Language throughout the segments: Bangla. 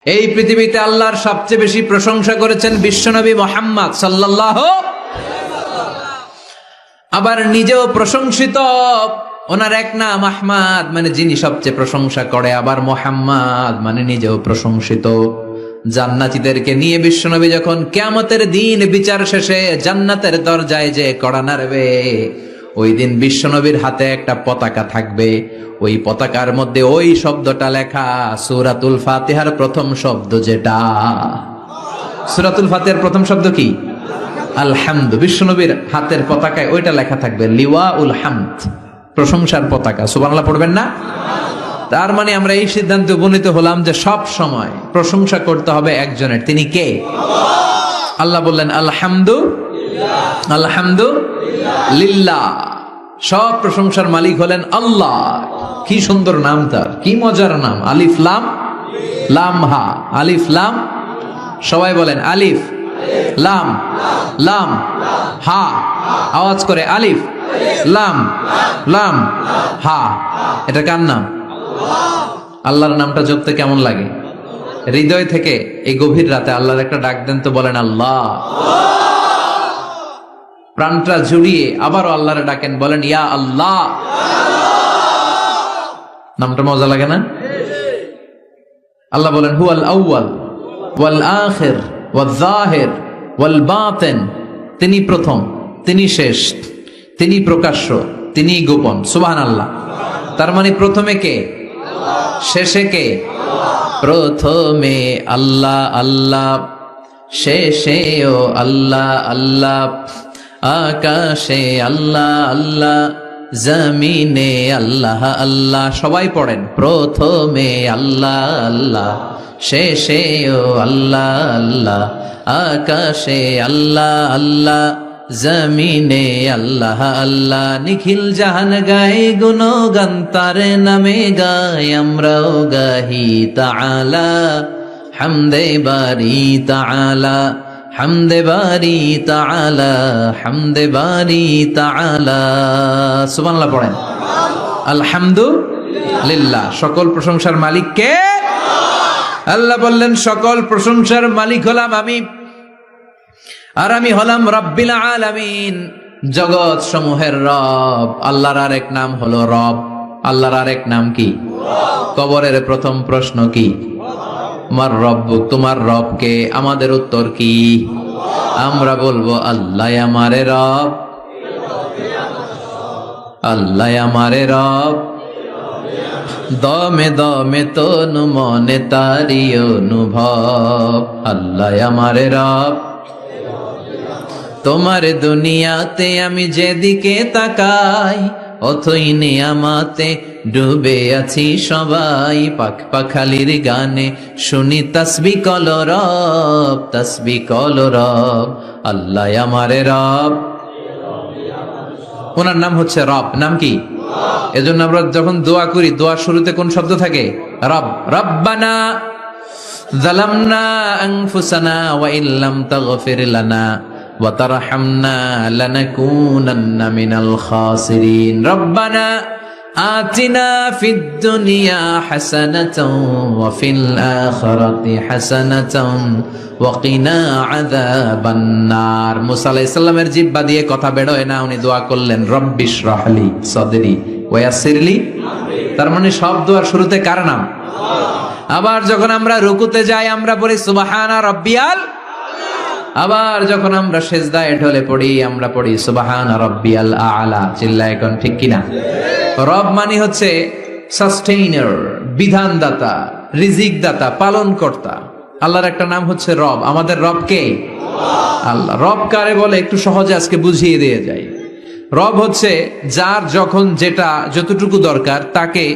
এই পৃথিবীতে আল্লাহর সবচেয়ে বেশি প্রশংসা করেছেন বিশ্বনবী মুহাম্মদ সাল্লাল্লাহু, আবার নিজেও প্রশংসিত। ওনার এক নাম আহমদ, মানে যিনি সবচেয়ে প্রশংসা করে, আবার মুহাম্মদ মানে নিজেও প্রশংসিত। জান্নাতীদেরকে নিয়ে বিশ্বনবী যখন কিয়ামতের দিন বিচার শেষে জান্নাতের দরজায় যে কড়া নাড়বে, ওই দিন বিশ্বনবীর হাতে একটা পতাকা থাকবে। ওই পতাকার মধ্যে ওই শব্দটা লেখা, সূরাতুল ফাতিহার প্রথম শব্দ যেটা। সূরাতুল ফাতিহার প্রথম শব্দ কি? আলহামদু। বিশ্বনবীর হাতের পতাকায় ওইটা লেখা থাকবে, লিওয়াউল হামদ, প্রশংসার পতাকা। সুবহানাল্লাহ পড়বেন না? তার মানে আমরা এই সিদ্ধান্তে উপনীত হলাম যে সব সময় প্রশংসা করতে হবে একজনের। তিনি কে? আল্লাহ বললেন আলহামদু আলহামদু লিল্লাহ। সব প্রশংসার মালিক হলেন আল্লাহ। কি সুন্দর নাম তার, কি মজার নাম। আলিফ লাম লাম হা, আলিফ লাম। সবাই বলেন আলিফ লাম লাম হা। আওয়াজ করে আলিফ লাম লাম হা। এটা কার নাম? আল্লাহর নামটা জপতে কেমন লাগে? হৃদয় থেকে এই গভীর রাতে আল্লাহর একটা ডাক দেন তো, বলেন আল্লাহ। প্রাণটা জুড়িয়ে আবারও আল্লাহরে ডাকেন, বলেন ইয়া আল্লাহ। নামটা মজা লাগে না? আল্লাহ বলেন হুয়াল আউয়াল ওয়াল আখির ওয়াল যাহির ওয়াল বাতিন। তিনি প্রথম, তিনি শেষ, তিনি প্রকাশ্য, তিনি গোপন। সুবহানাল্লাহ। তার মানে প্রথমে কে, শেষে কে? প্রথমে আল্লাহ আল্লাহ, শেষেও আল্লাহ আল্লাহ, আকাশে আল্লাহ আল্লাহ, জমিনে আল্লাহ আল্লাহ। সবাই পড়েন, প্রথমে আল্লাহ আল্লাহ, শেষেও আল্লাহ আল্লাহ, আকাশে আল্লাহ আল্লাহ, জমিনে আল্লাহ আল্লাহ। নিখিল জাহান গায়ে গুণগান তার নামে গায়, আমরাও গাহি তাআলা হামদে বারি তাআলা, হামদে বারি তাআলা, হামদে বারি তাআলা। সুবহানাল্লাহ পড়েন। আলহামদুলিল্লাহ। সকল প্রশংসার মালিক কে? আল্লাহ বললেন সকল প্রশংসার মালিক হলাম আমি, আর আমি হলাম রব্বিল আলামিন, জগৎ সমূহের রব। আল্লাহর আরেক নাম হলো রব। আল্লাহর আরেক নাম কি? কবরের প্রথম প্রশ্ন কি? আমার রব্বুক, তোমার রব কে? আমাদের উত্তর কি? আমরা বলবো আল্লাহ আমারে রব, আল্লাহ আমারে রব। দমে দমে তনু মনে তারি অনুভব, আল্লাহ আমারে রব। তোমার দুনিয়াতে আমি যেদিকে তাকাই, অথই নিয়ামতে ডুবে আছি সবাই। পাখ পাখালির গানে শুনি তাসবিহ কলরব, তাসবিহ কলরব, আল্লাহ আমারে রব। ওনার নাম হচ্ছে রব। নাম কি? এজন্য আমরা যখন দোয়া করি, দোয়ার শুরুতে কোন শব্দ থাকে? রব। রব্বানা যালামনা আনফুসানা ওয়া ইল্লাম তাগফির লানা ওয়া তারহামনা লানাকুনান্না মিনাল খাসিরিন। রব্বানা আতিনা ফিদ দুনিয়া হাসানাতাও ওয়া ফিল আখিরাতি হাসানাতাও ওয়া কিনা আযাবান নার। মুসা আলাইহিস সালামের জিহ্বা দিয়ে কথা বের হয় না, উনি দোয়া করলেন রব্বিশরাহলি সাদরি ওয়া ইয়াসসিরলি আমরি। তার মানে সব দোয়ার শুরুতে কার নাম? আবার যখন আমরা রুকুতে যাই আমরা পড়ি সুবহানা রাব্বিয়াল। আবার যখন আমরা সিজদায় ঢলে পড়ি আমরা পড়ি সুবহানা রাব্বিয়াল আ'লা। চিল্লায় কোন ঠিক কিনা? রব মানে হচ্ছে সাস্টেইনার, বিধানদাতা, রিজিক দাতা, পালন কর্তা। আল্লাহর একটা নাম হচ্ছে রব। আমাদের রব কে? আল্লাহ। রব কারে বলে একটু সহজে আজকে বুঝিয়ে দিয়ে যাই। রব হচ্ছে যার যখন যেটা যতটুকু দরকার তাকে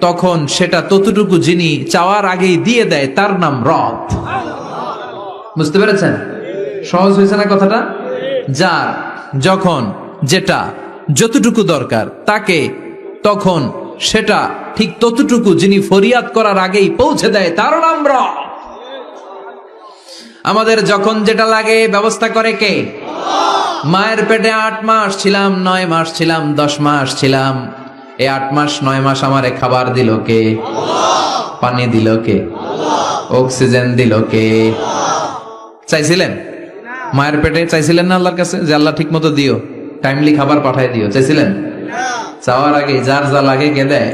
তখন সেটা ততটুকু যিনি চাওয়ার আগেই দিয়ে দেয়, তার নাম রব। বুঝতে পেরেছেন? সহজ হয়েছে না কথাটা? যার যখন যেটা যতটুকু দরকার তাকে তখন সেটা ঠিক ততটুকু যিনি ফরিয়াদ করার আগেই পৌঁছে দেয়, তার নাম রব। আমাদের যখন যেটা লাগে ব্যবস্থা করে কে? মায়ের পেটে 8 মাস ছিলাম, 9 মাস ছিলাম, 10 মাস ছিলাম, এই 8 মাস 9 মাস আমারে খাবার দিল কে? পানি দিল কে? অক্সিজেন দিল কে? চাইছিলেন? মায়ের পেটে চাইছিলেন না আল্লাহর কাছে যে আল্লাহ ঠিক মতো দিও, টাইমলি খাবার পাঠায় দিও? চাইছিলেন? চাওয়ার আগে যার যা লাগে কে দেয়?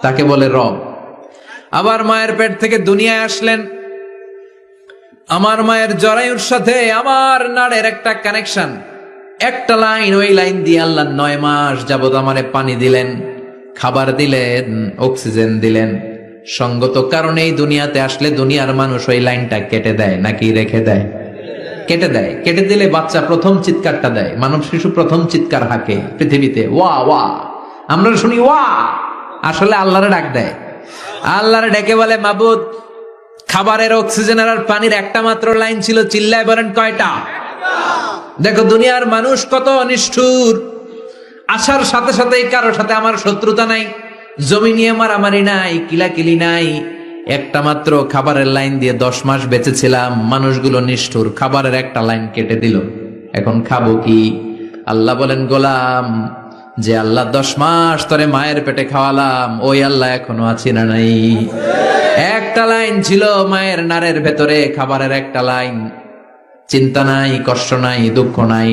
তাকে বলে রব। আবার মায়ের পেট থেকে দুনিয়ায় আসলেন। আমার মায়ের জরায়ুর সাথে আমার নাড়ের একটা কানেকশন, একটা লাইন, ওই লাইন দিয়ে আল্লাহ 9 মাস যাবত আমারে পানি দিলেন, খাবার দিলেন, অক্সিজেন দিলেন। সঙ্গত কারণেই দুনিয়াতে আসলে দুনিয়ার মানুষ ওই লাইনটা কেটে দেয় নাকি রেখে দেয়? কেটে দেয়। কেটে দিলে বাচ্চা প্রথম চিৎকারটা দেয়, মানব শিশু প্রথম চিৎকার হাঁকে পৃথিবীতে, ওয়া ওয়া। আমরা শুনি ওয়া, আসলে আল্লাহরে ডাক দেয়। আল্লাহরে ডেকে বলে, মাবুদ, খাবারের, অক্সিজেনের আর পানির একটা মাত্র লাইন ছিল, চিল্লায় বলেন কয়টা? দেখো দুনিয়ার মানুষ কত নিষ্ঠুর। আসার সাথে সাথে কারোর সাথে আমার শত্রুতা নাই, জমি নিয়ে মারামারি নাই, কিলাকিলি নাই, একটা মাত্র খাবারের লাইন দিয়ে 10 মাস বেঁচেছিলাম। মানুষগুলো নিষ্ঠুর, খাবারের একটা লাইন কেটে দিল, এখন খাবো কি? আল্লাহ বলেন, গোলাম, যে আল্লাহ 10 মাস ধরে মায়ের পেটে খাওয়ালাম, ওই আল্লাহ এখনো আছি না নাই? একটা লাইন ছিল মায়ের নাড়ের ভেতরে, খাবারের একটা লাইন। চিন্তা নাই, কষ্ট নাই, দুঃখ নাই।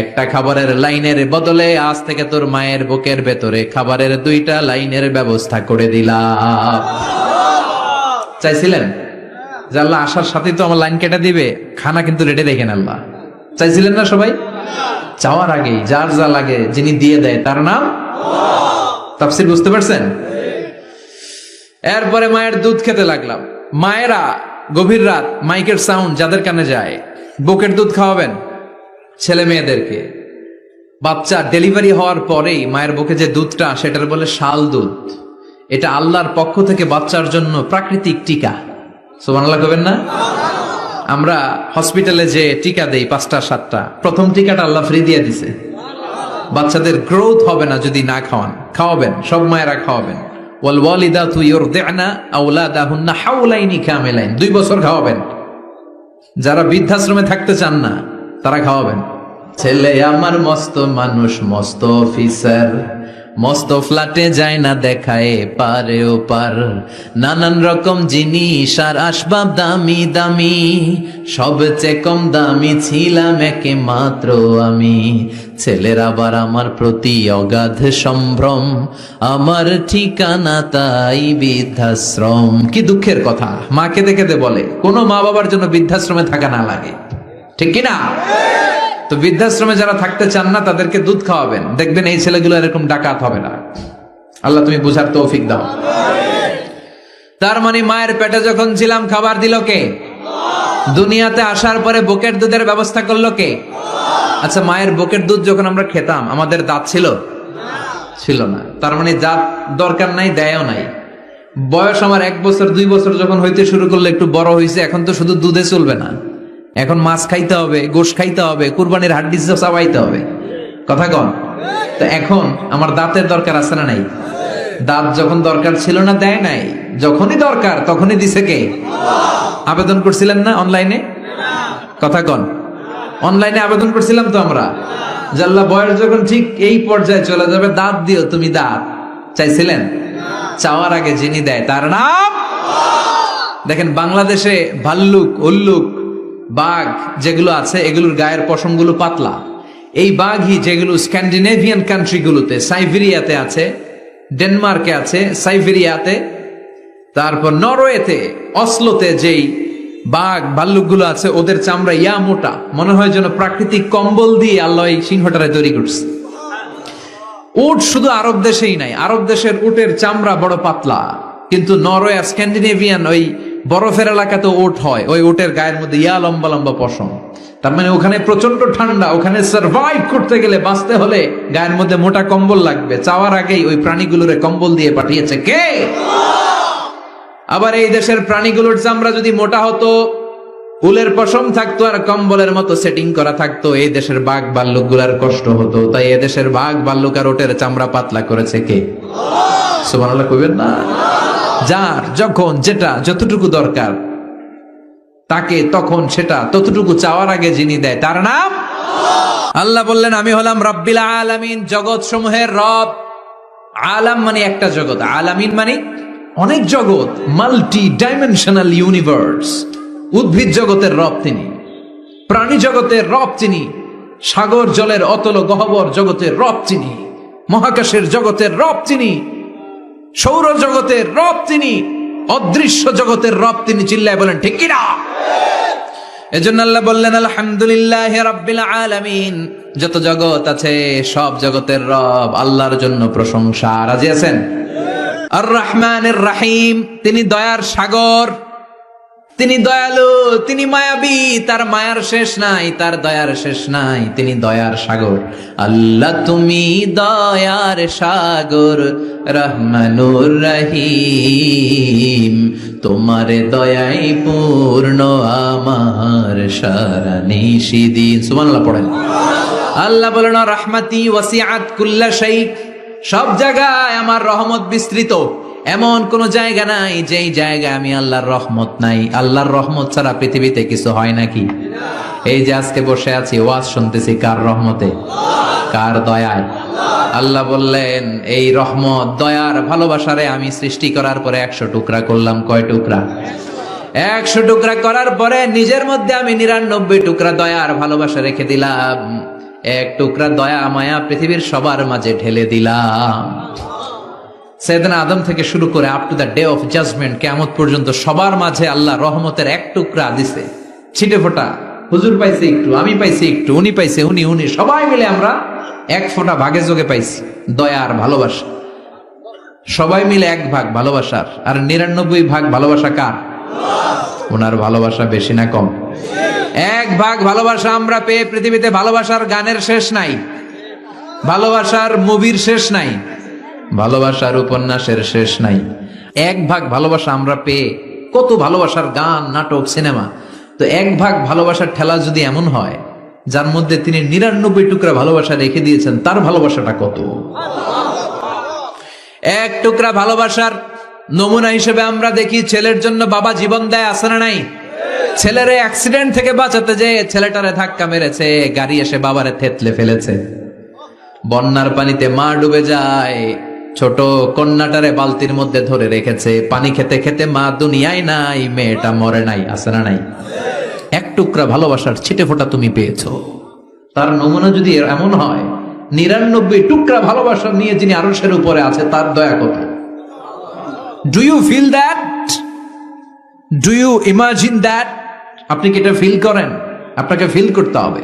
একটা খাবারের লাইনের বদলে আজ থেকে তোর মায়ের বুকের ভেতরে খাবারের 2টা লাইনের ব্যবস্থা করে দিলাম। চাইছিলেন যে আল্লাহ আসার সাথে তো আমার লাইন কেটে দিবে, খানা কিন্তু রেডি রেখেন আল্লাহ? চাইছিলেন না সবাই? চাওয়ার আগেই যার যা লাগে যিনি দিয়ে দেয় তার নাম তাফসীর। বুঝতে পারছেন? এরপরে মায়ের দুধ খেতে লাগলাম। মায়েরা গভীর রাত মাইকের সাউন্ড যাদের কানে যায়, বুকের দুধ খাওয়াবেন ছেলে মেয়েদেরকে। বাচ্চা ডেলিভারি হওয়ার পরেই মায়ের বুকে যে দুধটা, সেটার বলে শাল দুধ। এটা আল্লাহর পক্ষ থেকে বাচ্চার জন্য প্রাকৃতিক টিকা। সুবহানাল্লাহ কবেন না? আমরা হসপিটালে যে টিকা দেই 5টা 7টা, প্রথম টিকাটা আল্লাহ ফ্রি দিয়ে দিছে। বাচ্চাদের গ্রোথ হবে না যদি না খাওয়ান। খাওয়াবেন, সব মায়েরা খাওয়াবেন। ওয়াল ওয়ালিদাতু ইউরদি'না আওলাদাহুন্না হাওলাইনি কামিলাইন, 2 বছর খাওয়াবেন। যারা বৃদ্ধাশ্রমে থাকতে চান না তারা খাওয়াবেন। ছেলে আমার মস্ত মানুষ, মস্ত অফিসার, মস্ত ফ্ল্যাটে যায় না দেখায় পারে ও পার, নানান রকম জিনিস আর আসবাব দামি দামি, সবচেয়ে কম দামি ছিলাম একে মাত্র আমি। ছেলের আবার আমার প্রতি অগাধ সম্ভ্রম, আমার ঠিকানা তাই বৃদ্ধাশ্রম। কি দুঃখের কথা, মা কেঁদে কেঁদে বলে কোনো মা বাবার জন্য বৃদ্ধাশ্রমে থাকা না লাগে, ঠিক কিনা? তো বৃদ্ধাশ্রমে যারা থাকতে চান না তাদেরকে দুধ খাওয়াবেন, দেখবেন এই ছেলেগুলো এরকম ডাকাত হবে না। আল্লাহ তুমি বুঝার তৌফিক দাও। তার মানে মায়ের পেটে যখন ছিলাম খাবার দিল কে? দুনিয়াতে আসার পরে বুকের দুধের ব্যবস্থা করলো কে? আচ্ছা, মায়ের বুকের দুধ যখন আমরা খেতাম আমাদের দাঁত ছিল? ছিল না। তার মানে দাঁত দরকার নাই, দেয়ও নাই। বয়স আমার 1 বছর 2 বছর যখন হইতে শুরু করলো, একটু বড় হয়েছে, এখন তো শুধু দুধে চলবে না, এখন মাছ খাইতে হবে, গোশ খাইতে হবে, কুরবানির হাড্ডি চাবাইতে হবে। কথা কন? তো এখন আমার দাঁতের দরকার আছে না নাই? দাঁত যখন দরকার ছিল না দেয় নাই, যখনই দরকার তখনই দিছে কে? আবেদন করছিলেন না অনলাইনে? কথা কন? অনলাইনে আবেদন করছিলাম তো আমরা, যে আল্লাহ বয়স যখন ঠিক এই পর্যায়ে চলে যাবে দাঁত দিও তুমি, দাঁত চাইছিলেন? চাওয়ার আগে যিনি দেয় তার নাম। দেখেন বাংলাদেশে ভাল্লুক, উল্লুক, বাঘ যেগুলো আছে এগুলোর গায়ের পশমগুলো পাতলা। এই বাঘই যেগুলো স্ক্যান্ডিনেভিয়ান কান্ট্রিগুলোতে, সাইবেরিয়াতে আছে, ডেনমার্কে আছে, সাইবেরিয়াতে, তারপর নরওয়েতে, অসলোতে যেই বাঘ ভাল্লুকগুলো আছে ওদের চামড়া ইয়া মোটা, মনে হয় যেন প্রাকৃতিক কম্বল দিয়ে আল্লাহ এই সিংহটারে তৈরি করছে। উট শুধু আরব দেশেই নাই, আরব দেশের উটের চামড়া বড় পাতলা, কিন্তু নরওয়ে আর স্ক্যান্ডিনেভিয়ান ওই বরফের এলাকাতে উট হয়, ওই উটের গায়ের মধ্যে ইয়া লম্বা লম্বা পশম। তার মানে ওখানে প্রচন্ড ঠান্ডা, ওখানে সার্ভাইভ করতে গেলে, বাঁচতে হলে গায়ের মধ্যে মোটা কম্বল লাগবে। চাওয়ার আগেই ওই প্রাণীগুলোরে কম্বল দিয়ে পাঠিয়েছে কে? আবার এই দেশের প্রাণীগুলোর চামড়া যদি মোটা হতো, উলের পশম থাকতো আর কম্বলের মতো সেটিং করা থাকতো, এই দেশের বাঘ ভাল্লুক গুলার কষ্ট হতো। তাই এদেশের বাঘ ভাল্লুক আর ওটের চামড়া পাতলা করেছে কে? সুবহানাল্লাহ কইবেন না? যার যখন যেটা যতটুকু দরকার তাকে তখন সেটা ততটুকু চাওয়ার আগে যিনি দেয় তার নাম আল্লাহ। বললেন আমি হলাম রব্বিল আলামিন, জগৎ সমূহের রব। আলাম মানে একটা জগৎ, আলামিন মানে অনেক জগৎ, মাল্টি ডাইমেনশনাল ইউনিভার্স। উদ্ভিদ জগতের রব তিনি, প্রাণী জগতের রব তিনি, সাগর জলের অতল গহ্বর জগতের রব তিনি, মহাকাশের জগতের রব তিনি, সৌর জগতের রব তিনি, অদৃশ্য জগতের রব তিনি। চিল্লায় বলেন ঠিক কিনা? এজন্য আল্লাহ বললেন আলহামদুলিল্লাহি রাব্বিল আলামিন। যত জগৎ আছে সব জগতের রব আল্লাহর জন্য প্রশংসা। রাজি আছেন? আর রহমানির রহিম, তিনি দয়ার সাগর, তিনি দয়ালু, তিনি মায়াবী, তার মায়ার শেষ নাই, তার দয়ার শেষ নাই, তিনি দয়ার সাগর। আল্লাহ তুমি দয়ার সাগর, রহমানুর রহিম, তোমার দয়াই পূর্ণ আমার সারা নিশিদিন। সুবহানাল্লাহ পড়েন। আল্লাহ বলেন রাহমাতি ওয়াসিআত কুল্লা শাই, সব জায়গায় আমার রহমত বিস্তৃত। এমন কোন জায়গা নাই যেই জায়গায় আমি আল্লাহর রহমত নাই। আল্লাহর রহমত ছাড়া পৃথিবীতে কিছু হয় নাকি? এই যে আজকে বসে আছি, ওয়াজ শুনতেছি, কার রহমতে? কার দয়ায়? আল্লাহ বললেন এই রহমত, দয়ার, ভালোবাসারে আমি সৃষ্টি করার পরে 100 টুকরা করলাম। কয় টুকরা? 100 টুকরা করার পরে নিজের মধ্যে আমি 99 টুকরা দয়ার ভালোবাসা রেখে দিলাম। 1 টুকরা দয়া মায়া পৃথিবীর সবার মাঝে ঢেলে দিলাম। সাইয়েদনা আদম থেকে শুরু করে up to the day of judgment, কিয়ামত পর্যন্ত সবার মাঝে আল্লাহ রহমতের 1 টুকরা দিছে, ছিটে ফোঁটা। হুজুর পাইছে একটু, আমি পাইছি একটু, উনি পাইছে, উনি, সবাই মিলে আমরা 1 ফোঁটা ভাগে যোগে পাইছি দয়ার ভালোবাসা। সবাই মিলে 1 ভাগ ভালোবাসার, আর 99 ভাগ ভালোবাসা কার? ওনার ভালোবাসা বেশি না কম? 1 ভাগ ভালোবাসা আমরা পেয়ে পৃথিবীতে ভালোবাসার গানের শেষ নাই, ভালোবাসার মুভির শেষ নাই, ভালোবাসার উপন্যাসের শেষ নাই। 1 ভাগ ভালোবাসা আমরা পেয়ে কত ভালোবাসার গান, নাটক, সিনেমা। তো 1 ভাগ ভালোবাসার ঠেলা যদি এমন হয়, যার মধ্যে তিনি 99 টুকরা ভালোবাসা রেখে দিয়েছেন, তার ভালোবাসাটা কত? 1 টুকরা ভালোবাসার নমুনা হিসেবে আমরা দেখি ছেলের জন্য বাবা জীবন দেয়, আছে না নাই? ছেলের অ্যাক্সিডেন্ট থেকে বাঁচাতে যে ছেলেটারে ধাক্কা মেরেছে, গাড়ি এসে বাবারে থেতলে ফেলেছে। বন্যার পানিতে মা ডুবে যায়, ছোট কন্যাটারে বালতির মধ্যে ধরে রেখেছে, পানি খেতে খেতে মা দুনিয়ায় নাই, মেয়েটা মরে নাই, আছে না নাই? 1 টুকরা ভালোবাসার ছিটে ফোঁটা তুমি পেয়েছো। তার নমুনা যদি এমন হয়, 99 টুকরা ভালোবাসা নিয়ে যিনি আরশের উপরে আছে, তার দয়া কত? Do you feel that? Do you imagine that? আপনি কি এটা ফিল করেন? আপনাকে ফিল করতে হবে।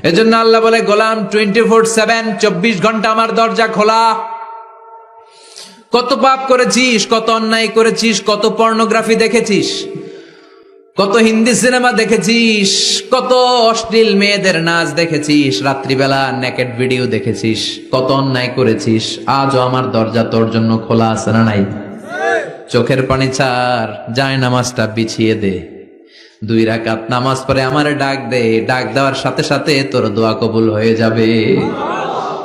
এজন্য আল্লাহ বলে গোলাম 24/7, 24 ঘন্টা আমার দরজা খোলা। কত পাপ করেছিস, কত অন্যায় করেছিস, কত পর্নোগ্রাফি দেখেছিস, কত হিন্দি সিনেমা দেখেছিস, কত অশ্লীল মেয়েদের নাচ দেখেছিস, রাত্রিবেলা নেকেড ভিডিও দেখেছিস, কত অন্যায় করেছিস, আজও আমার দরজা তোর জন্য খোলা আছে না নাই? চোখের পানি ছাড়, যায় নামাজটা বিছিয়ে দে, 2 রাকাত নামাজ পড়ে আমারে ডাক দে, ডাক দেওয়ার সাথে সাথে তোর দোয়া কবুল হয়ে যাবে।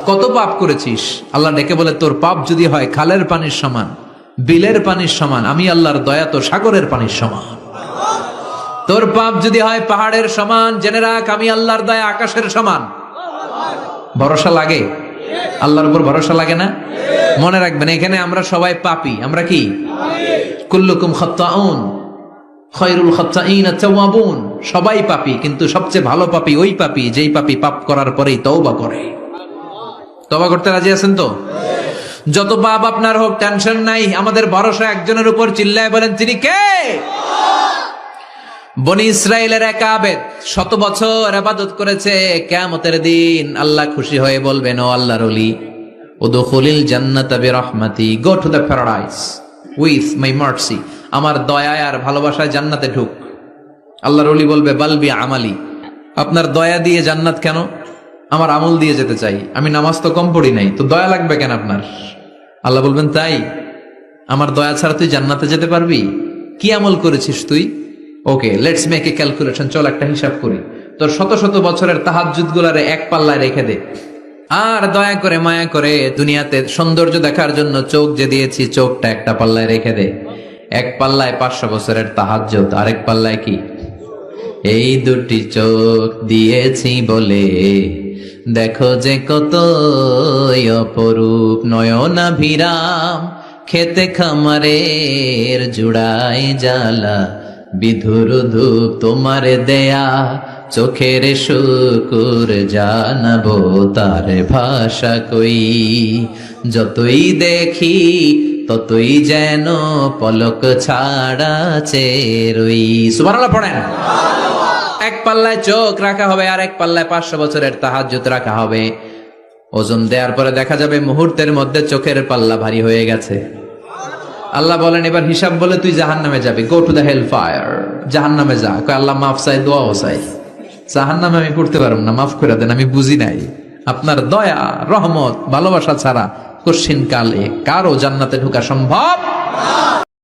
কত পাপ করেছিস, আল্লাহ ডেকে বলে তোর পাপ যদি হয় খালের পানির সমান, বিলের পানির সমান, আমি আল্লাহর দয়া তো সাগরের পানির সমান। তোর পাপ যদি হয় পাহাড়ের সমান, জেনে রাখ আমি আল্লাহর দয়া আকাশের সমান। ভরসা লাগে? আল্লাহর উপর ভরসা লাগে না? মনে রাখবেন এখানে আমরা সবাই পাপী। আমরা কি? কুল্লুকুম খাত্তাউন খায়রুল খাত্তাইন আত-তাওয়াবুন। সবাই পাপী, কিন্তু সবচেয়ে ভালো পাপী ওই পাপী যেই পাপী পাপ করার পরেই তওবা করে। তওবা করতে রাজি আছেন তো? যত পাপ আপনার হোক টেনশন নাই, আমাদের ভরসা একজনের উপর। চিল্লায় বলেন তিনি কে? বনি ইসরাইলের এক আবেদ 100 বছর ইবাদত করেছে। কিয়ামতের দিন আল্লাহ খুশি হয়ে বলবেন, ও আল্লাহর ওলি, উদখুলিল জান্নাতা বিরহমাতি, go to the paradise with my mercy. আমার দয়া আর ভালোবাসায় জান্নাতে ঢুক। আল্লাহর ওলি বলবে, বালবি আমালি, আপনার দয়া দিয়ে জান্নাত কেন? আমার আমল দিয়ে যেতে চাই, আমি নামাজ তো কম পড়ি নাই, তো দয়া লাগবে কেন আপনার? আল্লাহ বলবেন, তাই? আমার দয়া ছাড়া তুই জান্নাতে যেতে পারবি? কি আমল করেছিস তুই? ওকে, লেটস মেক এ ক্যালকুলেশন, চল একটা হিসাব করি। তোর 100 বছরের তাহাজ্জুদ গুলারে 1 পাল্লায় রেখে দে, আর দয়া করে মায়া করে দুনিয়াতে সৌন্দর্য দেখার জন্য চোখ যে দিয়েছি, চোখটা একটা পাল্লায় রেখে দে। 1 পাল্লায় 500 বছরের তাহাজ্জুদ, আরেক পাল্লায় কি? এই 2টি চোখ দিয়েছি বলে দেখো যে কত অপরূপ, নয়নাভিরাম খেতে খামারের জুড়াই জ্বালা, বিধুর ধূপ তোমার দেয়া, চোখের শুকুর জানাবো তার ভাষা কই। যতই দেখি ততই যেন পলক ছাড়া চেরই। সুবহানাল্লাহ পড়েন। এক পাল্লায় চোখ রাখা হবে, আর এক পাল্লায় 500 বছরের তাহাজ্জুদ রাখা হবে। ওজন দেওয়ার পরে দেখা যাবে মুহূর্তের মধ্যে চোখের পাল্লা ভারী হয়ে গেছে। আল্লাহ বলেন এবার হিসাব বলে তুই জাহান্নামে যাবি, go to the hell fire, জাহান্নামে যা। কয় আল্লাহ মাফ চাই, দোয়াও চাই, জাহান্নামে আমি পড়তে পারব না, মাফ করে দেন, আমি বুঝি নাই। আপনার দয়া রহমত ভালোবাসা ছাড়া কশিন কালে কারো জান্নাতে ঢোকা সম্ভব?